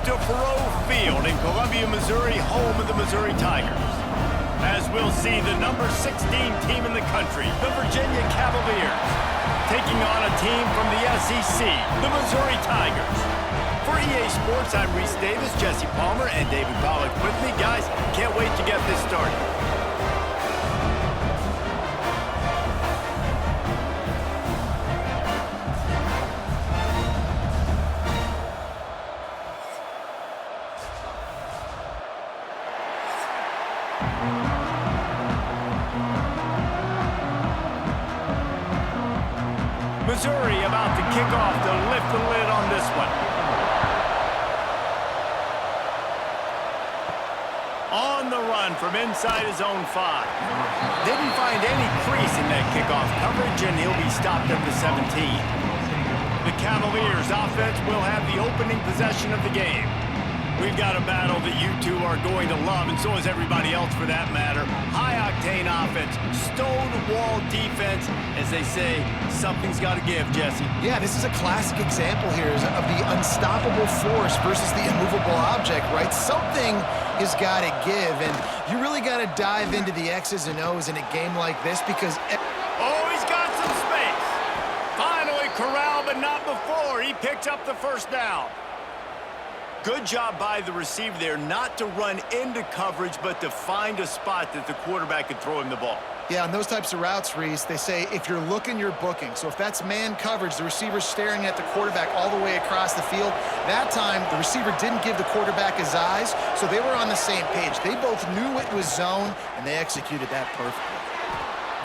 to Faroe Field in Columbia, Missouri, home of the Missouri Tigers. As we'll see the number 16 team in the country, the Virginia Cavaliers, taking on a team from the SEC, the Missouri Tigers. For EA Sports, I'm Reese Davis, Jesse Palmer, and David Pollack with me. Guys, can't wait to get this started. Missouri about to kick off to lift the lid on this one. On the run from inside his own 5. Didn't find any crease in that kickoff coverage, and he'll be stopped at the 17. The Cavaliers offense will have the opening possession of the game. We've got a battle that you two are going to love, and so is everybody else for that matter. High-octane offense, stone-wall defense. As they say, something's got to give, Jesse. Yeah, this is a classic example here of the unstoppable force versus the immovable object, right? Something has got to give, and you really got to dive into the X's and O's in a game like this because... Oh, he's got some space. Finally corralled, but not before. He picked up the first down. Good job by the receiver there, not to run into coverage, but to find a spot that the quarterback could throw him the ball. Yeah, on those types of routes, Reese, they say if you're looking, you're booking. So if that's man coverage, the receiver's staring at the quarterback all the way across the field. That time, the receiver didn't give the quarterback his eyes, so they were on the same page. They both knew it was zone, and they executed that perfectly.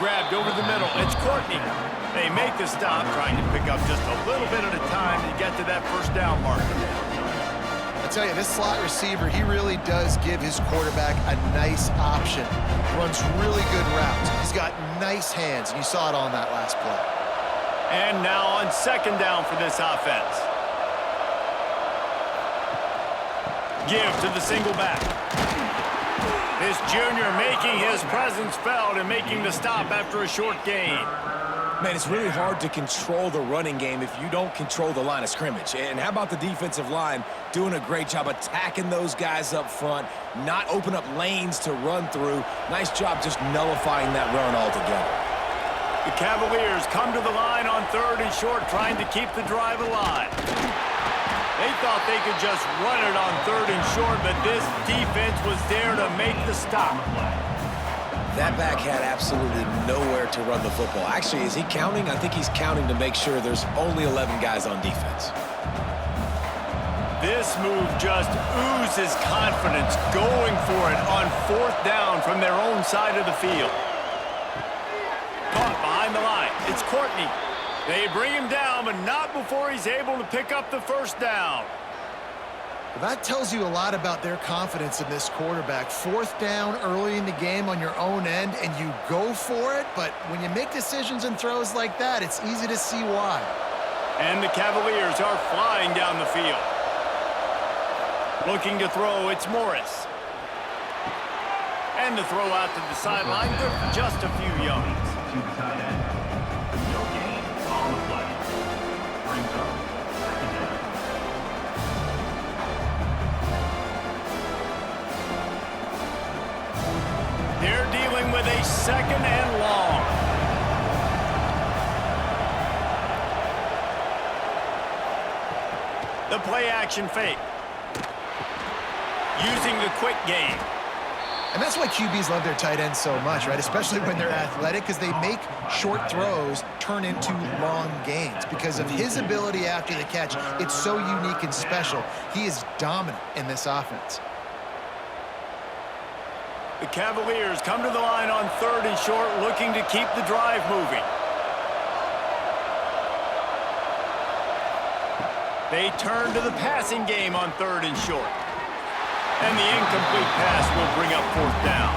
Grabbed over the middle. It's Courtney. They make the stop, trying to pick up just a little bit at a time to get to that first down marker. I tell you, this slot receiver, he really does give his quarterback a nice option. Runs really good routes. He's got nice hands, and you saw it on that last play. And now on second down for this offense. Give to the single back. This junior making his presence felt and making the stop after a short gain. Man, it's really hard to control the running game if you don't control the line of scrimmage. And how about the defensive line doing a great job attacking those guys up front, not open up lanes to run through. Nice job just nullifying that run altogether. The Cavaliers come to the line on third and short, trying to keep the drive alive. They thought they could just run it on third and short, but this defense was there to make the stop. That back had absolutely nowhere to run the football. Actually, is he counting? I think he's counting to make sure there's only 11 guys on defense. This move just oozes confidence, going for it on fourth down from their own side of the field. Caught behind the line. It's Courtney. They bring him down, but not before he's able to pick up the first down. Well, that tells you a lot about their confidence in this quarterback. Fourth down early in the game on your own end, and you go for it, but when you make decisions and throws like that, it's easy to see why. And the Cavaliers are flying down the field. Looking to throw, it's Morris. And the throw out to the sideline, good for just a few yards. They're dealing with a second and long. The play action fake. Using the quick game. And that's why QBs love their tight ends so much, right? Especially when they're athletic, because they make short throws turn into long gains. Because of his ability after the catch, it's so unique and special. He is dominant in this offense. The Cavaliers come to the line on third and short, looking to keep the drive moving. They turn to the passing game on third and short. And the incomplete pass will bring up fourth down.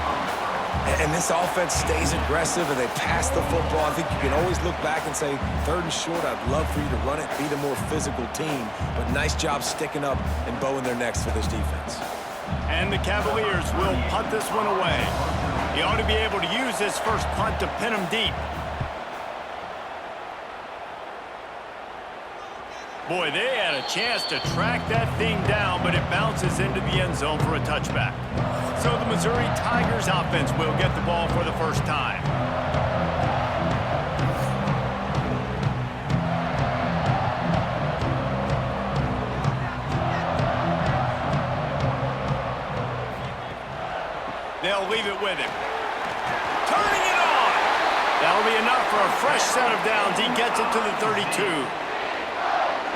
And this offense stays aggressive and they pass the football. I think you can always look back and say, third and short, I'd love for you to run it, be the more physical team. But nice job sticking up and bowing their necks for this defense. And the Cavaliers will punt this one away. He ought to be able to use this first punt to pin him deep. Boy, they had a chance to track that thing down, but it bounces into the end zone for a touchback. So the Missouri Tigers offense will get the ball for the first time. They'll leave it with him. Turning it on! That'll be enough for a fresh set of downs. He gets it to the 32.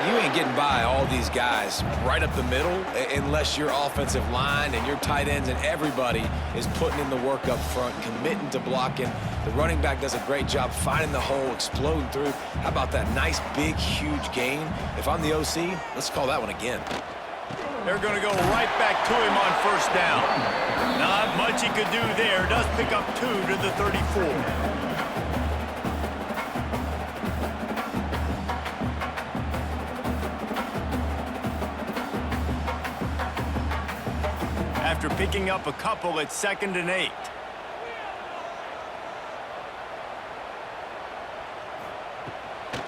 You ain't getting by all these guys right up the middle unless your offensive line and your tight ends and everybody is putting in the work up front, committing to blocking. The running back does a great job finding the hole, exploding through. How about that nice, big, huge gain? If I'm the OC, let's call that one again. They're going to go right back to him on first down. Not much he could do there. Does pick up 2 to the 34. After picking up a couple, it's 2nd and 8.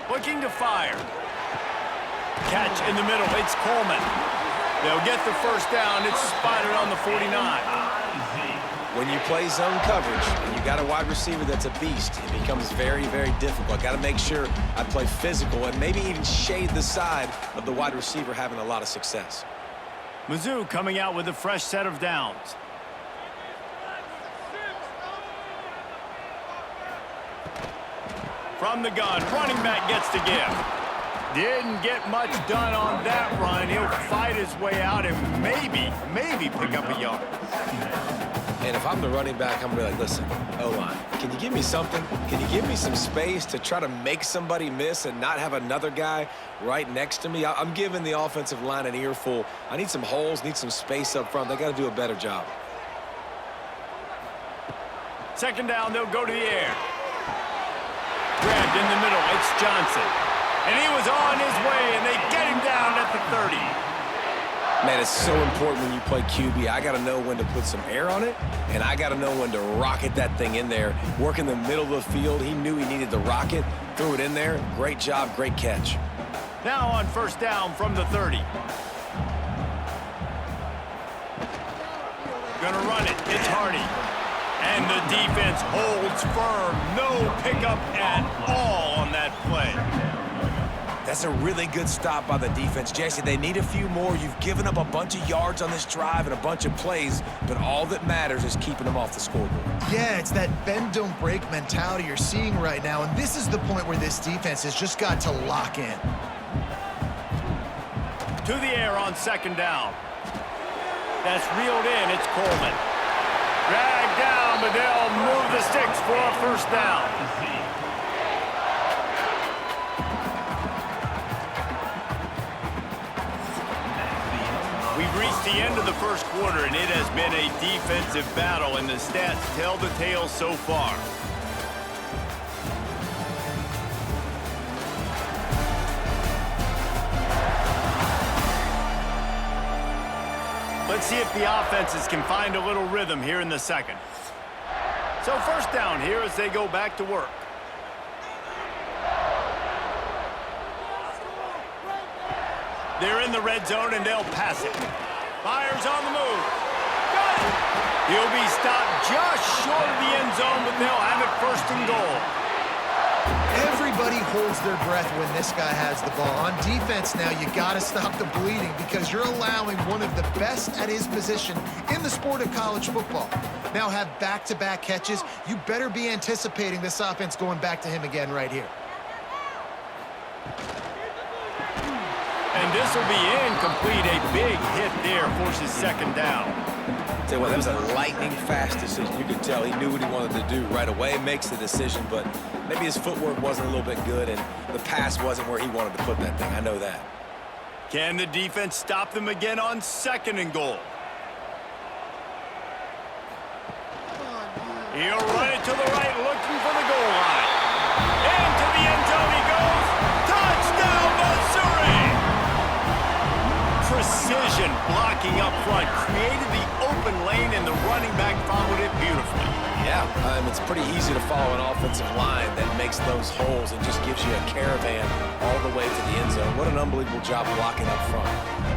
Looking to fire. Catch in the middle. It's Coleman. They'll get the first down. It's spotted on the 49. When you play zone coverage and you got a wide receiver that's a beast, it becomes very, very difficult. Got to make sure I play physical and maybe even shade the side of the wide receiver having a lot of success. Mizzou coming out with a fresh set of downs. From the gun, running back gets the give. Didn't get much done on that run. He'll fight his way out and maybe pick up a yard. And if I'm the running back, I'm really like, listen, O-line, can you give me something? Can you give me some space to try to make somebody miss and not have another guy right next to me? I'm giving the offensive line an earful. I need some holes, need some space up front. They got to do a better job. 2nd down, they'll go to the air. Grabbed in the middle, it's Johnson. And he was on his way, and they get him down at the 30. Man, it's so important when you play QB. I got to know when to put some air on it, and I got to know when to rocket that thing in there. Work in the middle of the field. He knew he needed the rocket, threw it in there. Great job, great catch. Now on first down from the 30. Gonna run it. It's Hardy. And the defense holds firm. No pickup at all on that play. That's a really good stop by the defense. Jesse, they need a few more. You've given up a bunch of yards on this drive and a bunch of plays, but all that matters is keeping them off the scoreboard. Yeah, it's that bend, don't break mentality you're seeing right now, and this is the point where this defense has just got to lock in. To the air on 2nd down. That's reeled in. It's Coleman. Dragged down, but they'll move the sticks for a first down. We've reached the end of the first quarter, and it has been a defensive battle, and the stats tell the tale so far. Let's see if the offenses can find a little rhythm here in the second. So first down here as they go back to work. They're in the red zone, and they'll pass it. Fires on the move. Got it. He'll be stopped just short of the end zone, but they'll have it 1st and goal. Everybody holds their breath when this guy has the ball. On defense now, you got to stop the bleeding because you're allowing one of the best at his position in the sport of college football. Now have back-to-back catches. You better be anticipating this offense going back to him again right here. And this will be incomplete. A big hit there forces 2nd down. Tell you what, that was a lightning-fast decision. You could tell he knew what he wanted to do right away. Makes the decision, but maybe his footwork wasn't a little bit good, and the pass wasn't where he wanted to put that thing. I know that. Can the defense stop them again on 2nd and goal? He'll run it to the right, looking for the goal line. Into the end zone he goes. Touchdown, Missouri! Precision blocking up front created the open lane, and the running back followed it beautifully. Yeah, time, it's pretty easy to follow an offensive line that makes those holes and just gives you a caravan all the way to the end zone. What an unbelievable job blocking up front.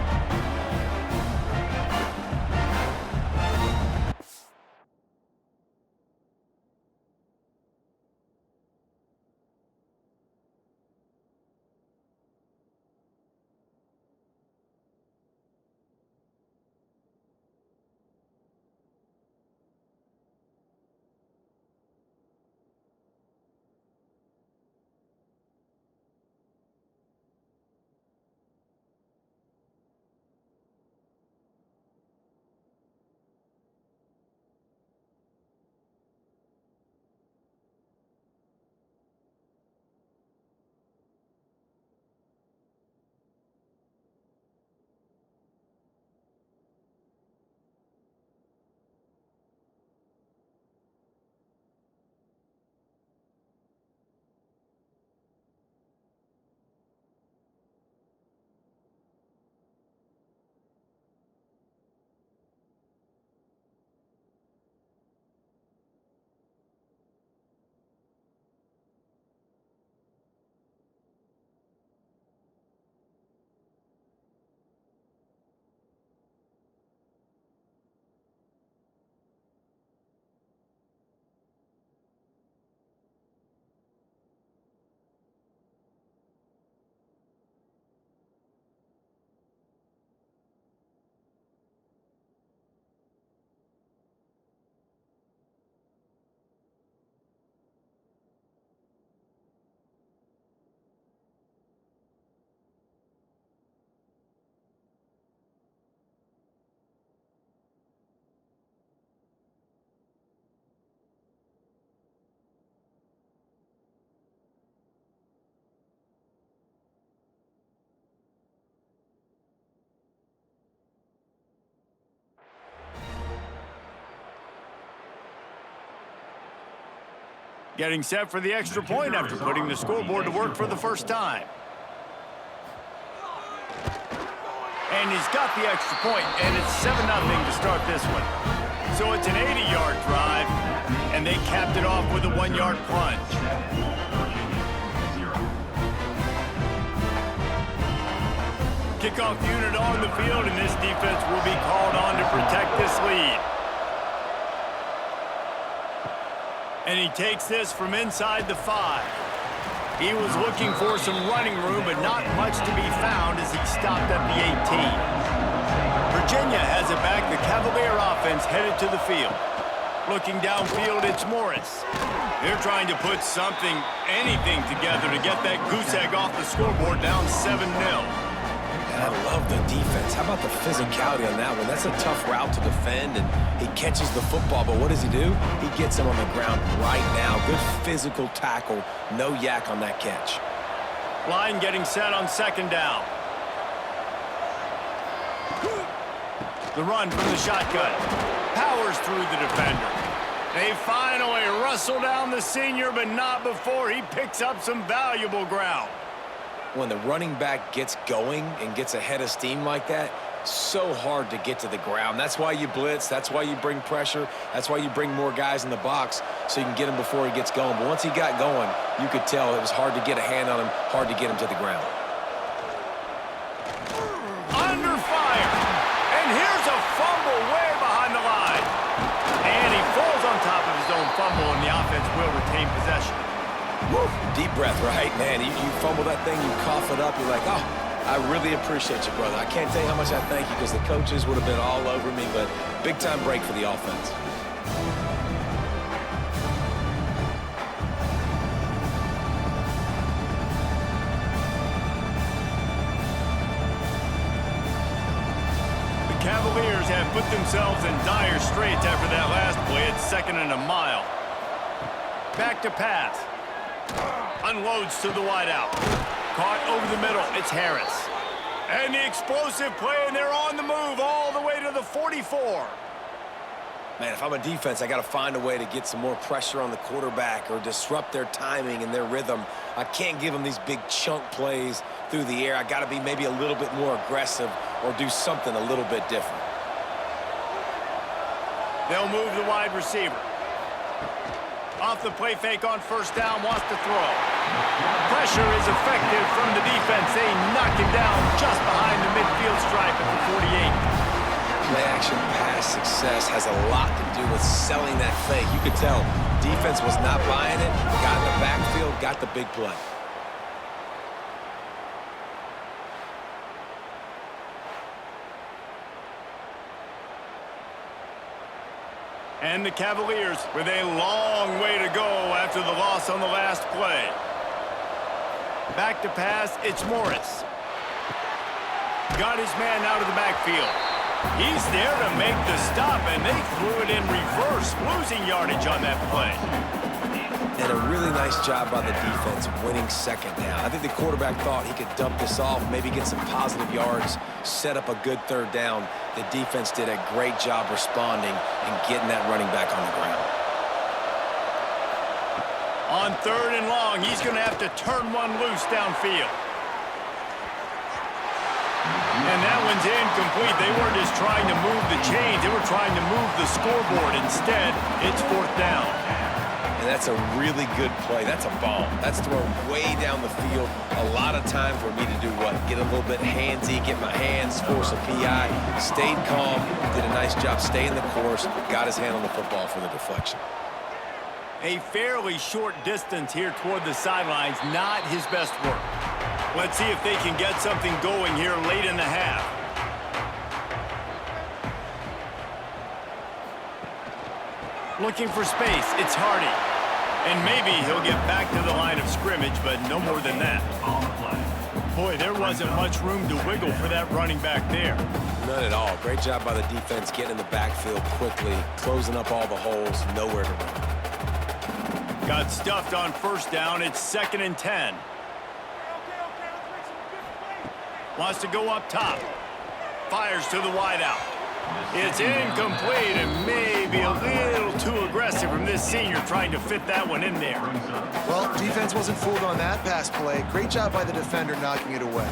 Getting set for the extra point after putting the scoreboard to work for the first time. And he's got the extra point, and it's 7-0 to start this one. So it's an 80-yard drive, and they capped it off with a 1-yard plunge. Kickoff unit on the field, and this defense will be called on to protect this lead. And he takes this from inside the 5. He was looking for some running room, but not much to be found as he stopped at the 18. Virginia has it back. The Cavalier offense headed to the field. Looking downfield, it's Morris. They're trying to put something, anything together to get that goose egg off the scoreboard down 7-0. I love the defense. How about the physicality on that one? That's a tough route to defend, and he catches the football, but what does he do? He gets him on the ground right now. Good physical tackle. No yak on that catch. Line getting set on 2nd down. The run from the shotgun. Powers through the defender. They finally wrestle down the senior, but not before he picks up some valuable ground. When the running back gets going and gets ahead of steam like that, so hard to get to the ground. That's why you blitz. That's why you bring pressure. That's why you bring more guys in the box so you can get him before he gets going. But once he got going, you could tell it was hard to get a hand on him, hard to get him to the ground. Under fire. And here's a fumble way behind the line. And he falls on top of his own fumble, and the offense will retain possession. Woo. Deep breath, right? Man, you fumble that thing, you cough it up, you're like, oh, I really appreciate you, brother. I can't tell you how much I thank you because the coaches would have been all over me, but big-time break for the offense. The Cavaliers have put themselves in dire straits after that last play. It's 2nd and a mile. Back to pass. Unloads to the wideout. Caught over the middle. It's Harris. And the explosive play, and they're on the move all the way to the 44. Man, if I'm a defense, I got to find a way to get some more pressure on the quarterback or disrupt their timing and their rhythm. I can't give them these big chunk plays through the air. I got to be maybe a little bit more aggressive or do something a little bit different. They'll move the wide receiver. Off the play fake on first down, wants to throw. Pressure is effective from the defense. They knock him down just behind the midfield stripe at the 48. Play-action pass success has a lot to do with selling that fake. You could tell defense was not buying it, got in the backfield, got the big play. And the Cavaliers with a long way to go after the loss on the last play. Back to pass, it's Morris. Got his man out of the backfield. He's there to make the stop, and they threw it in reverse, losing yardage on that play. And a really nice job by the defense winning second down. I think the quarterback thought he could dump this off, maybe get some positive yards, set up a good third down. The defense did a great job responding and getting that running back on the ground. On third and long, he's going to have to turn one loose downfield. And that one's incomplete. They weren't just trying to move the chains. They were trying to move the scoreboard. Instead, it's fourth down. And that's a really good play. That's a bomb. That's thrown way down the field. A lot of time for me to do what? Get a little bit handsy, get my hands, force a PI. Stayed calm, did a nice job staying the course, got his hand on the football for the deflection. A fairly short distance here toward the sidelines, not his best work. Let's see if they can get something going here late in the half. Looking for space, it's Hardy. And maybe he'll get back to the line of scrimmage, but no more than that. Boy, there wasn't much room to wiggle for that running back there. None at all. Great job by the defense getting in the backfield quickly, closing up all the holes, nowhere to run. Got stuffed on first down. It's 2nd and 10. Wants to go up top. Fires to the wideout. It's incomplete and maybe a little too aggressive from this senior trying to fit that one in there. Well, defense wasn't fooled on that pass play. Great job by the defender knocking it away.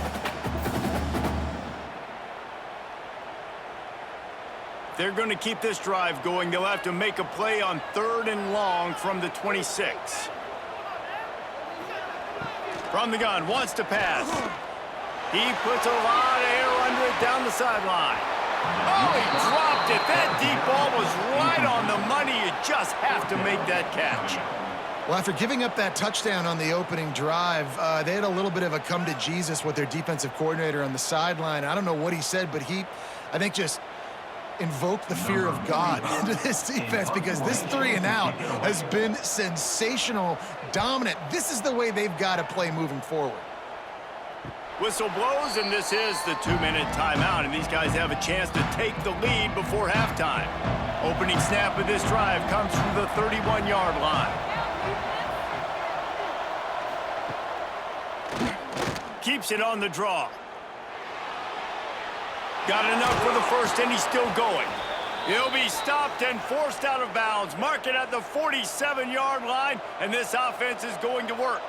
They're going to keep this drive going. They'll have to make a play on 3rd and long from the 26. From the gun, wants to pass. He puts a lot of air under it down the sideline. Oh, he dropped it. That deep ball was right on the money. You just have to make that catch. Well, after giving up that touchdown on the opening drive, they had a little bit of a come to Jesus with their defensive coordinator on the sideline. I don't know what he said, but he, I think, just invoked the fear of God into this defense because this 3 and out has been sensational, dominant. This is the way they've got to play moving forward. Whistle blows, and this is the 2-minute timeout, and these guys have a chance to take the lead before halftime. Opening snap of this drive comes from the 31-yard line. Keeps it on the draw. Got enough for the first, and he's still going. He'll be stopped and forced out of bounds. Mark it at the 47-yard line, and this offense is going to work.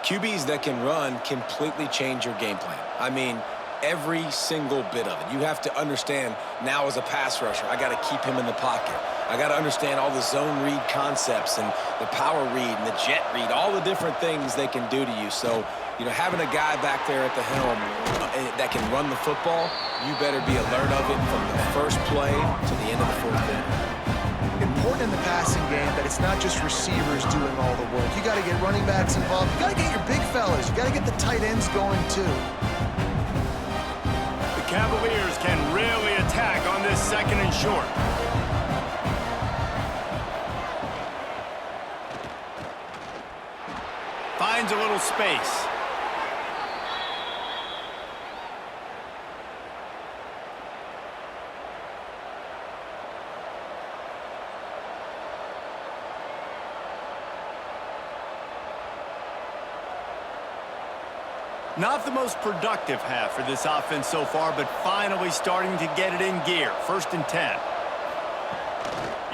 QBs that can run completely change your game plan. I mean, every single bit of it. You have to understand now as a pass rusher, I got to keep him in the pocket. I got to understand all the zone read concepts and the power read and the jet read, all the different things they can do to you. So, you know, having a guy back there at the helm that can run the football, you better be alert of it from the first play to the end of the fourth quarter. Important in the passing game that it's not just receivers doing all the work. You got to get running backs involved. You got to get your big fellas. You got to get the tight ends going too. The Cavaliers can really attack on this 2nd and short. Finds a little space. Not the most productive half for this offense so far, but finally starting to get it in gear. 1st and 10.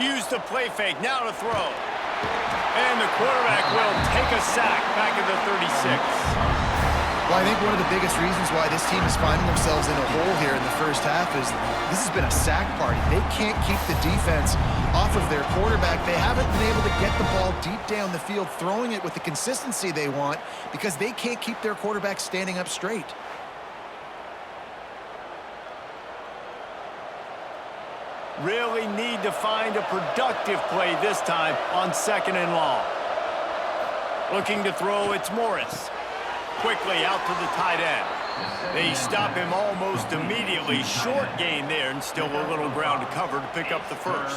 Use the play fake, now to throw. And the quarterback will take a sack back at the 36. Well, I think one of the biggest reasons why this team is finding themselves in a hole here in the first half is this has been a sack party. They can't keep the defense off of their quarterback. They haven't been able to get the ball deep down the field, throwing it with the consistency they want because they can't keep their quarterback standing up straight. Really need to find a productive play this time on 2nd and long. Looking to throw, it's Morris. Quickly out to the tight end. They stop him almost immediately. Short gain there and still a little ground to cover to pick up the first.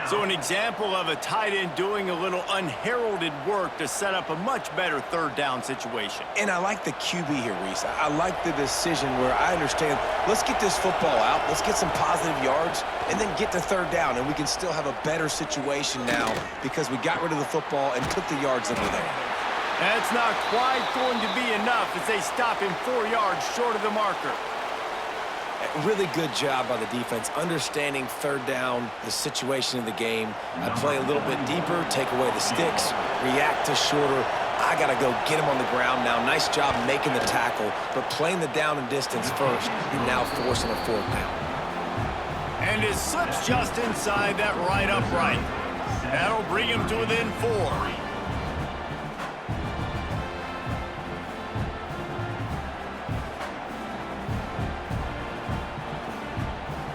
So an example of a tight end doing a little unheralded work to set up a much better 3rd down situation. And I like the QB here, Reese. I like the decision where I understand, let's get this football out, let's get some positive yards, and then get to 3rd down, and we can still have a better situation now because we got rid of the football and took the yards that were there. That's not quite going to be enough as they stop him 4 yards short of the marker. Really good job by the defense, understanding 3rd down, the situation of the game. I play a little bit deeper, take away the sticks, react to shorter. I got to go get him on the ground now. Nice job making the tackle, but playing the down and distance first and now forcing a 4th down. And it slips just inside that right upright. That'll bring him to within 4.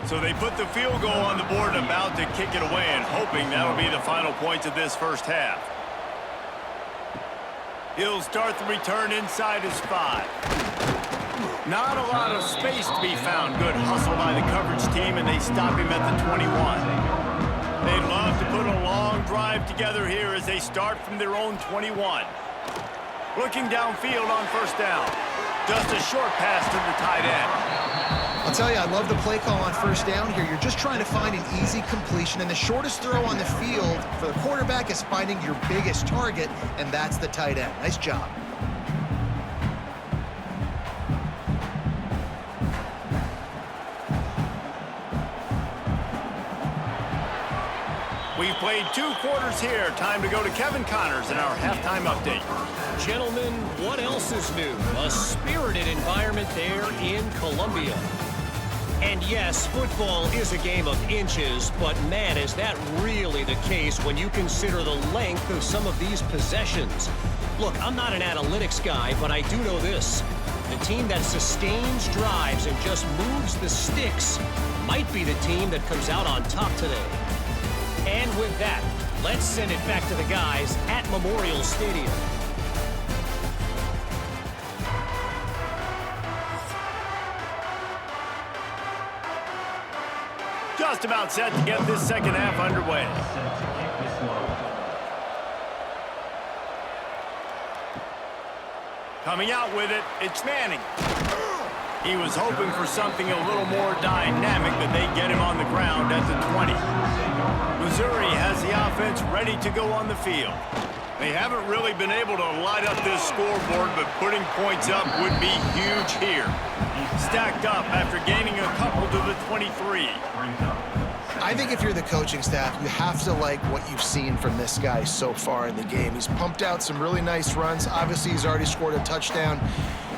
So they put the field goal on the board and about to kick it away and hoping that'll be the final points of this first half. He'll start the return inside his 5. Not a lot of space to be found. Good hustle by the coverage team, and they stop him at the 21. They'd love to put a long drive together here as they start from their own 21. Looking downfield on 1st down. Just a short pass to the tight end. I'll tell you, I love the play call on 1st down here. You're just trying to find an easy completion, and the shortest throw on the field for the quarterback is finding your biggest target, and that's the tight end. Nice job. We've played 2 quarters here. Time to go to Kevin Connors in our halftime update. Gentlemen, what else is new? A spirited environment there in Columbia. And yes, football is a game of inches, but man, is that really the case when you consider the length of some of these possessions. Look, I'm not an analytics guy, but I do know this. The team that sustains drives and just moves the sticks might be the team that comes out on top today. And with that, let's send it back to the guys at Memorial Stadium. Just about set to get this second half underway. Coming out with it, it's Manning. He was hoping for something a little more dynamic, but they get him on the ground at the 20. Missouri has the offense ready to go on the field. They haven't really been able to light up this scoreboard, but putting points up would be huge here. Stacked up after gaining a couple to the 23. I think if you're the coaching staff, you have to like what you've seen from this guy so far in the game. He's pumped out some really nice runs. Obviously, he's already scored a touchdown.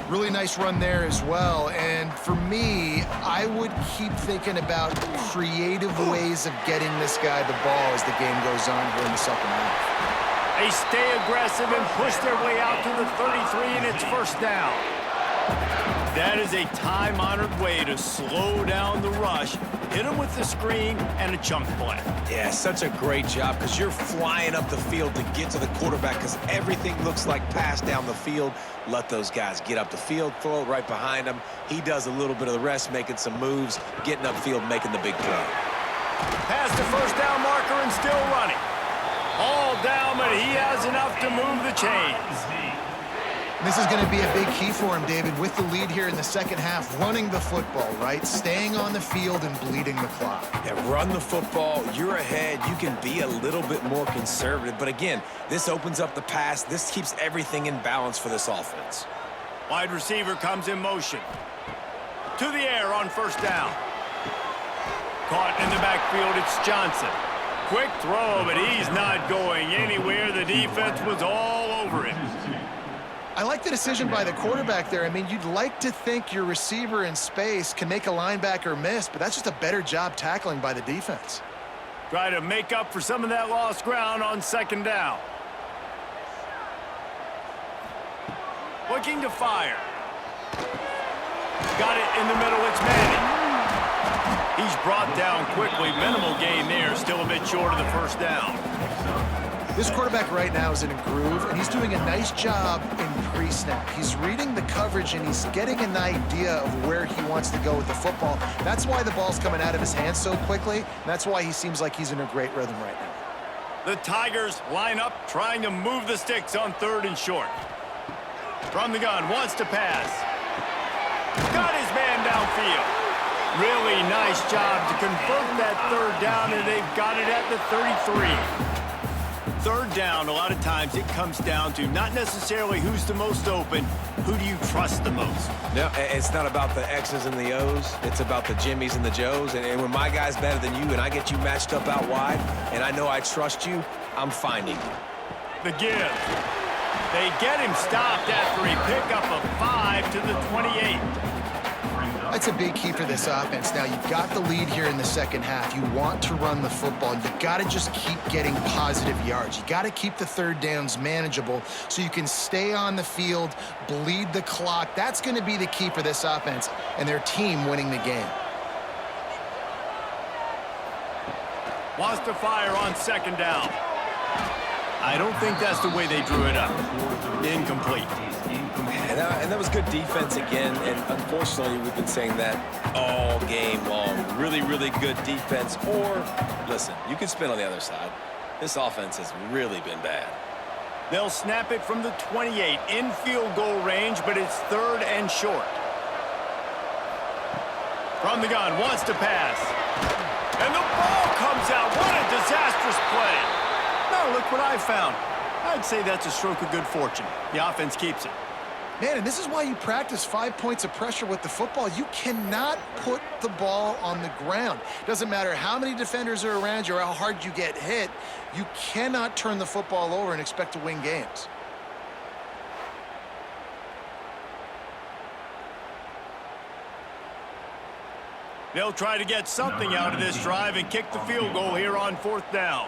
Really nice run there as well. And for me, I would keep thinking about creative ways of getting this guy the ball as the game goes on here in the second half. They stay aggressive and push their way out to the 33, and it's 1st down. That is a time-honored way to slow down the rush, hit him with the screen, and a chunk play. Yeah, such a great job because you're flying up the field to get to the quarterback because everything looks like pass down the field. Let those guys get up the field, throw it right behind him. He does a little bit of the rest, making some moves, getting upfield, making the big play. Past the 1st down marker and still running. All down, but he has enough to move the chains. This is going to be a big key for him, David, with the lead here in the second half, running the football, right? Staying on the field and bleeding the clock. Yeah, run the football. You're ahead. You can be a little bit more conservative. But again, this opens up the pass. This keeps everything in balance for this offense. Wide receiver comes in motion. To the air on 1st down. Caught in the backfield, it's Johnson. Quick throw, but he's not going anywhere. The defense was all over him. I like the decision by the quarterback there. I mean, you'd like to think your receiver in space can make a linebacker miss, but that's just a better job tackling by the defense. Try to make up for some of that lost ground on second down. Looking to fire. Got it in the middle. It's Manning. He's brought down quickly. Minimal gain there. Still a bit short of the first down. This quarterback right now is in a groove, and he's doing a nice job in pre-snap. He's reading the coverage, and he's getting an idea of where he wants to go with the football. That's why the ball's coming out of his hands so quickly, and that's why he seems like he's in a great rhythm right now. The Tigers line up, trying to move the sticks on 3rd and short. From the gun, wants to pass. Got his man downfield. Really nice job to convert that 3rd down, and they've got it at the 33. 3rd down, a lot of times it comes down to not necessarily who's the most open, who do you trust the most? No, it's not about the X's and the O's. It's about the Jimmys and the Joes. And when my guy's better than you and I get you matched up out wide, and I know I trust you, I'm finding you. The give. They get him stopped after he picked up a 5 to the 28. That's a big key for this offense. Now, you've got the lead here in the second half. You want to run the football. You've got to just keep getting positive yards. You got to keep the 3rd downs manageable so you can stay on the field, bleed the clock. That's going to be the key for this offense and their team winning the game. Wants to fire on 2nd down. I don't think that's the way they drew it up. Incomplete. And that was good defense again, and unfortunately, we've been saying that all game long. Really, really good defense. Or, listen, you can spin on the other side. This offense has really been bad. They'll snap it from the 28 in field goal range, but it's 3rd and short. From the gun, wants to pass. And the ball comes out. What a disastrous play. Now look what I found. I'd say that's a stroke of good fortune. The offense keeps it. Man, and this is why you practice 5 points of pressure with the football. You cannot put the ball on the ground. Doesn't matter how many defenders are around you or how hard you get hit. You cannot turn the football over and expect to win games. They'll try to get something out of this drive and kick the field goal here on 4th down.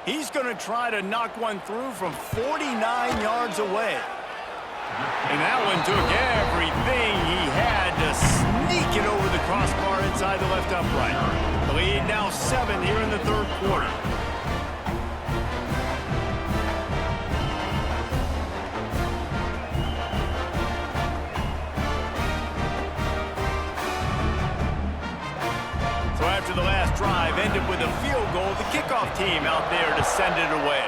He's going to try to knock one through from 49 yards away. And that one took everything he had to sneak it over the crossbar inside the left upright. The lead now 7 here in the 3rd quarter. So after the last drive ended with a field goal, the kickoff team out there to send it away.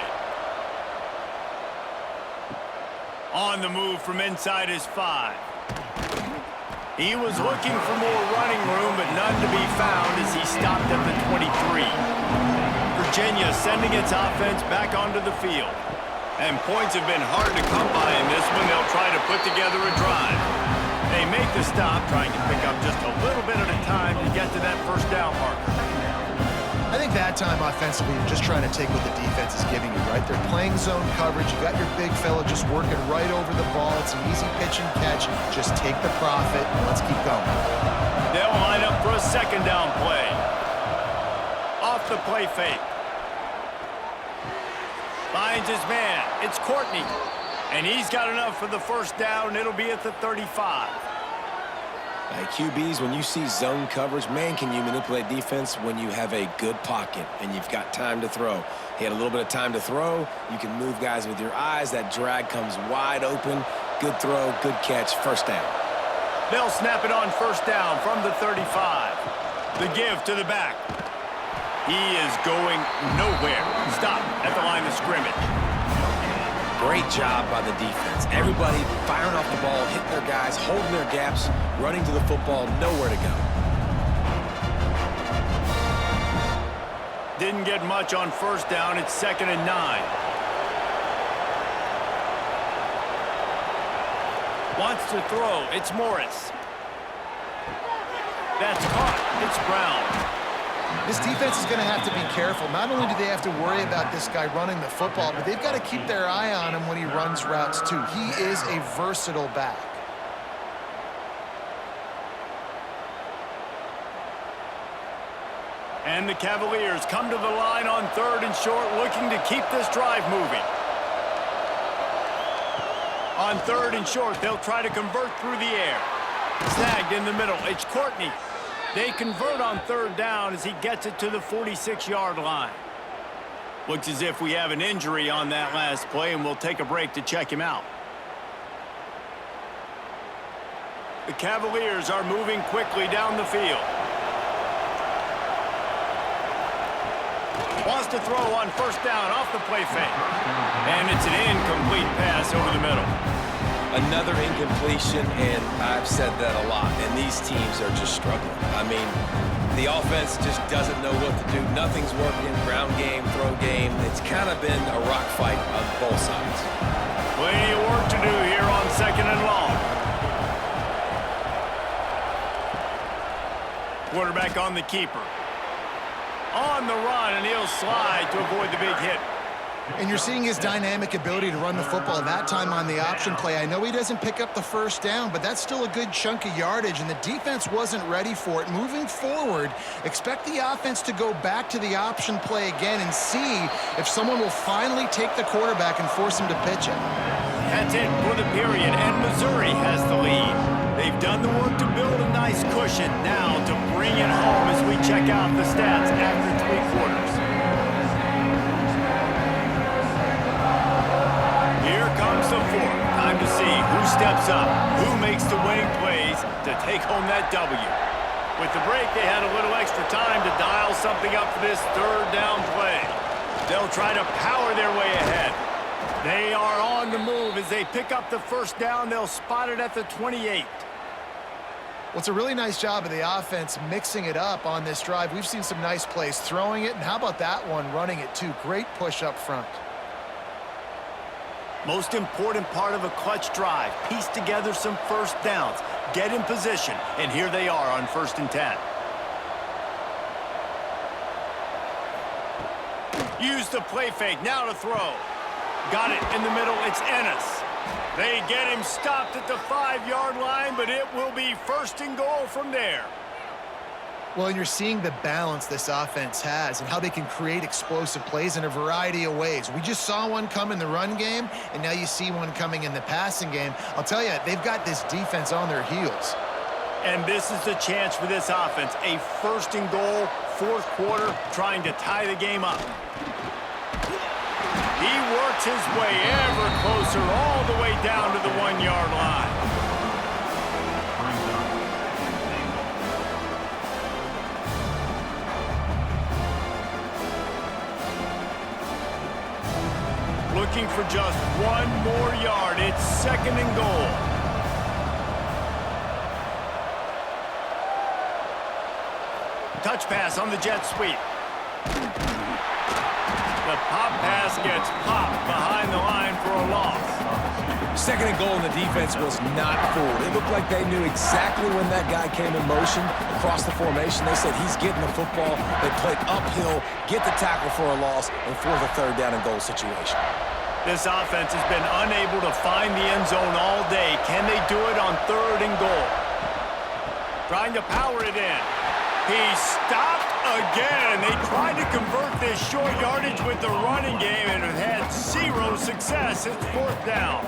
On the move from inside his 5. He was looking for more running room, but none to be found as he stopped at the 23. Virginia sending its offense back onto the field. And points have been hard to come by in this one. They'll try to put together a drive. They make the stop, trying to pick up just a little bit at a time to get to that 1st down marker. I think that time offensively, you're just trying to take what the defense is giving you, right? They're playing zone coverage. You got your big fella just working right over the ball. It's an easy pitch and catch. Just take the profit and let's keep going. They'll line up for a 2nd down play. Off the play fake. Finds his man. It's Courtney. And he's got enough for the 1st down. It'll be at the 35. Hey, QBs, when you see zone coverage, man, can you manipulate defense when you have a good pocket and you've got time to throw. He had a little bit of time to throw. You can move guys with your eyes. That drag comes wide open. Good throw, good catch, 1st down. They'll snap it on 1st down from the 35. The give to the back. He is going nowhere. Stop at the line of scrimmage. Great job by the defense. Everybody firing off the ball, hitting their guys, holding their gaps, running to the football, nowhere to go. Didn't get much on 1st down. It's 2nd and 9. Wants to throw. It's Morris. That's caught. It's Brown. This defense is going to have to be careful. Not only do they have to worry about this guy running the football, but they've got to keep their eye on him when he runs routes too. He is a versatile back. And the Cavaliers come to the line on 3rd and short, looking to keep this drive moving. On 3rd and short, they'll try to convert through the air. Snagged in the middle. It's Courtney. They convert on 3rd down as he gets it to the 46-yard line. Looks as if we have an injury on that last play, and we'll take a break to check him out. The Cavaliers are moving quickly down the field. Wants to throw on 1st down off the play fake. And it's an incomplete pass over the middle. Another incompletion, and I've said that a lot, and these teams are just struggling. I mean, the offense just doesn't know what to do. Nothing's working. Ground game, throw game. It's kind of been a rock fight on both sides. Plenty of work to do here on 2nd and long. Quarterback on the keeper. On the run, and he'll slide to avoid the big hit. And you're seeing his dynamic ability to run the football that time on the option play. I know he doesn't pick up the 1st down, but that's still a good chunk of yardage, and the defense wasn't ready for it. Moving forward, expect the offense to go back to the option play again and see if someone will finally take the quarterback and force him to pitch it. That's it for the period, and Missouri has the lead. They've done the work to build a nice cushion. Now to bring it home as we check out the stats after 3 quarters. Here comes the 4th. Time to see who steps up, who makes the winning plays to take home that W. With the break, they had a little extra time to dial something up for this 3rd down play. They'll try to power their way ahead. They are on the move as they pick up the 1st down. They'll spot it at the 28. Well, it's a really nice job of the offense mixing it up on this drive. We've seen some nice plays throwing it, and how about that one running it too? Great push up front. Most important part of a clutch drive, piece together some 1st downs, get in position, and here they are on 1st and 10. Use the play fake, now to throw. Got it in the middle, it's Ennis. They get him stopped at the 5-yard line, but it will be 1st and goal from there. Well, and you're seeing the balance this offense has and how they can create explosive plays in a variety of ways. We just saw one come in the run game, and now you see one coming in the passing game. I'll tell you, they've got this defense on their heels. And this is the chance for this offense. A 1st and goal, 4th quarter, trying to tie the game up. He works his way ever closer all the way down to the 1-yard line. Looking for just 1 more yard. It's 2nd and goal. Touch pass on the jet sweep. The pop pass gets popped behind the line for a loss. 2nd and goal, and the defense was not fooled. It looked like they knew exactly when that guy came in motion across the formation. They said he's getting the football. They played uphill, get the tackle for a loss, and force a 3rd down and goal situation. This offense has been unable to find the end zone all day. Can they do it on 3rd and goal? Trying to power it in. He stopped again. They tried to convert this short yardage with the running game and have had 0 success. It's 4th down.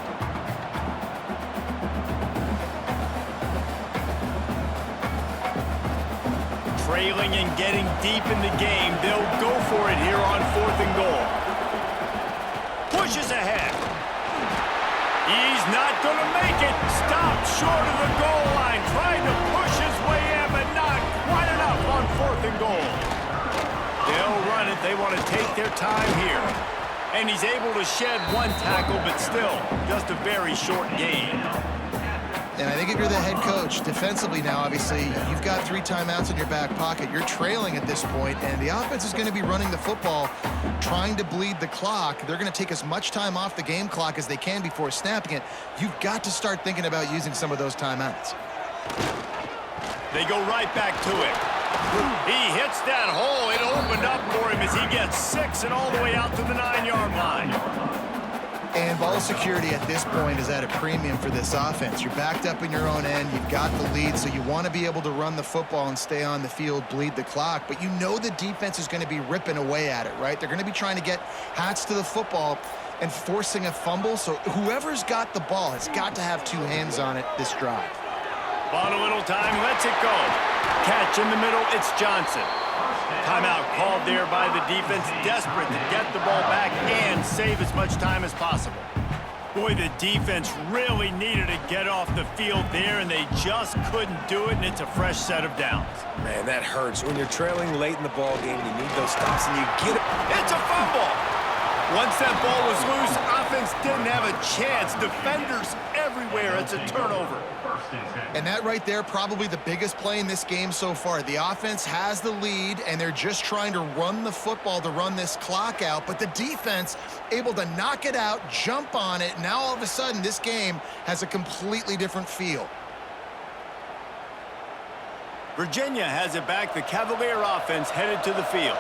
Trailing and getting deep in the game. They'll go for it here on 4th and goal. Pushes ahead. He's not going to make it. Stopped short of the goal line. Trying to push his way in, but not quite enough on 4th and goal. They'll run it. They want to take their time here. And he's able to shed 1 tackle, but still just a very short gain. And I think if you're the head coach, defensively now, obviously, you've got 3 timeouts in your back pocket. You're trailing at this point, and the offense is going to be running the football, trying to bleed the clock. They're going to take as much time off the game clock as they can before snapping it. You've got to start thinking about using some of those timeouts. They go right back to it. He hits that hole. It opened up for him as he gets 6 and all the way out to the 9-yard line. And ball security at this point is at a premium for this offense. You're backed up in your own end. You've got the lead, so you want to be able to run the football and stay on the field, bleed the clock. But you know the defense is going to be ripping away at it, right? They're going to be trying to get Hats to the football and forcing a fumble. So whoever's got the ball has got to have 2 hands on it this drive. Bought a little time, lets it go. Catch in the middle, it's Johnson. Timeout called there by the defense, desperate to get the ball back and save as much time as possible. Boy, the defense really needed to get off the field there, and they just couldn't do it, and it's a fresh set of downs. Man, that hurts. When you're trailing late in the ball game, you need those stops, and you get it. It's a fumble! Once that ball was loose, offense didn't have a chance. Defenders everywhere. It's a turnover. And that right there, probably the biggest play in this game so far. The offense has the lead, and they're just trying to run the football to run this clock out. But the defense able to knock it out, jump on it. Now all of a sudden, this game has a completely different feel. Virginia has it back. The Cavalier offense headed to the field.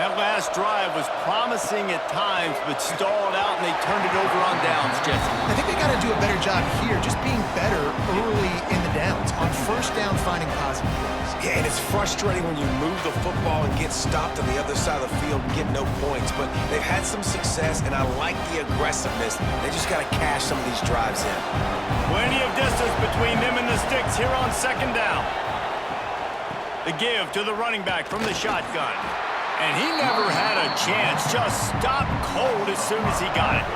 That last drive was promising at times, but stalled out, and they turned it over on downs, Jesse. I think they got to do a better job here, just being better early in the downs. On first down, finding positive plays. Yeah, and it's frustrating when you move the football and get stopped on the other side of the field and get no points. But they've had some success, and I like the aggressiveness. They just got to cash some of these drives in. Plenty of distance between them and the sticks here on second down. The give to the running back from the shotgun. And he never had a chance, just stopped cold as soon as he got it.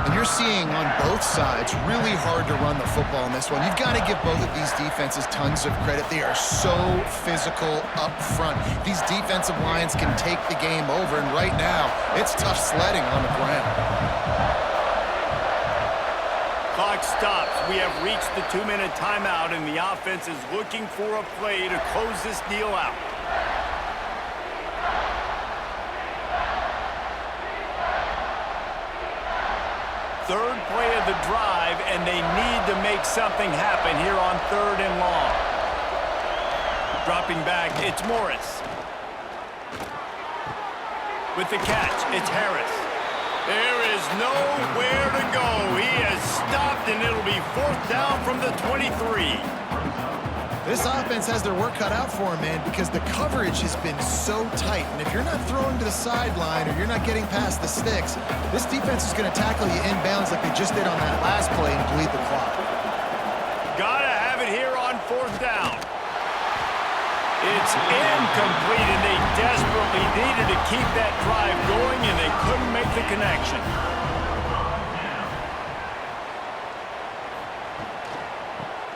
And you're seeing on both sides really hard to run the football in this one. You've got to give both of these defenses tons of credit. They are so physical up front. These defensive lines can take the game over, and right now, it's tough sledding on the ground. Clock stops. We have reached the 2-minute timeout, and the offense is looking for a play to close this deal out. Third play of the drive, and they need to make something happen here on 3rd and long. Dropping back, it's Morris. With the catch, it's Harris. There is nowhere to go. He has stopped, and it'll be 4th down from the 23. This offense has their work cut out for them, man, because the coverage has been so tight. And if you're not throwing to the sideline or you're not getting past the sticks, this defense is going to tackle you inbounds like they just did on that last play and bleed the clock. Gotta have it here on 4th down. It's incomplete, and they desperately needed to keep that drive going, and they couldn't make the connection.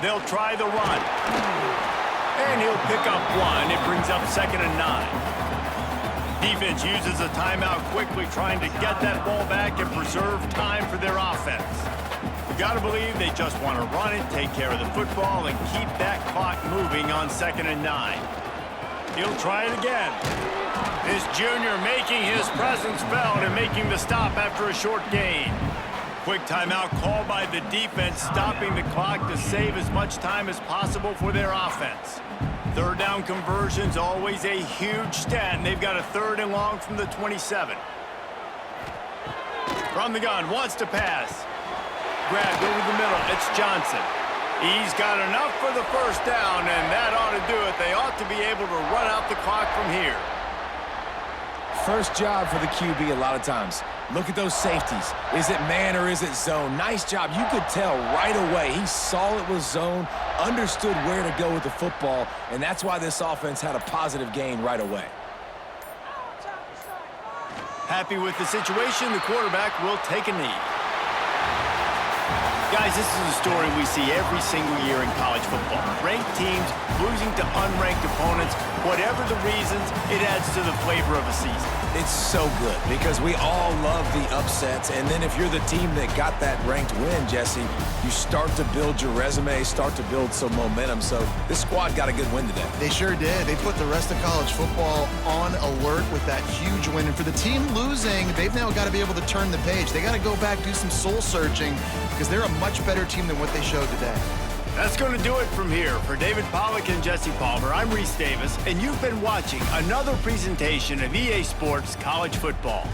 They'll try the run. And he'll pick up 1. It brings up 2nd and 9. Defense uses a timeout quickly, trying to get that ball back and preserve time for their offense. You gotta believe they just want to run it, take care of the football, and keep that clock moving on 2nd and 9. He'll try it again. This junior making his presence felt and making the stop after a short gain. Quick timeout called by the defense, stopping the clock to save as much time as possible for their offense. 3rd down conversion's always a huge stat, and they've got a 3rd and long from the 27. From the gun, wants to pass. Grabbed over the middle, it's Johnson. He's got enough for the 1st down, and that ought to do it. They ought to be able to run out the clock from here. First job for the QB a lot of times. Look at those safeties. Is it man or is it zone? Nice job. You could tell right away. He saw it was zone, understood where to go with the football, and that's why this offense had a positive gain right away. Happy with the situation, the quarterback will take a knee. Guys, this is a story we see every single year in college football. Ranked teams losing to unranked opponents. Whatever the reasons, it adds to the flavor of a season. It's so good because we all love the upsets, and then if you're the team that got that ranked win, Jesse, you start to build your resume, start to build some momentum. So this squad got a good win today. They sure did. They put the rest of college football on alert with that huge win. And for the team losing, they've now got to be able to turn the page. They got to go back, do some soul searching, because they're a much better team than what they showed today. That's going to do it from here. For David Pollack and Jesse Palmer, I'm Reese Davis, and you've been watching another presentation of EA Sports College Football.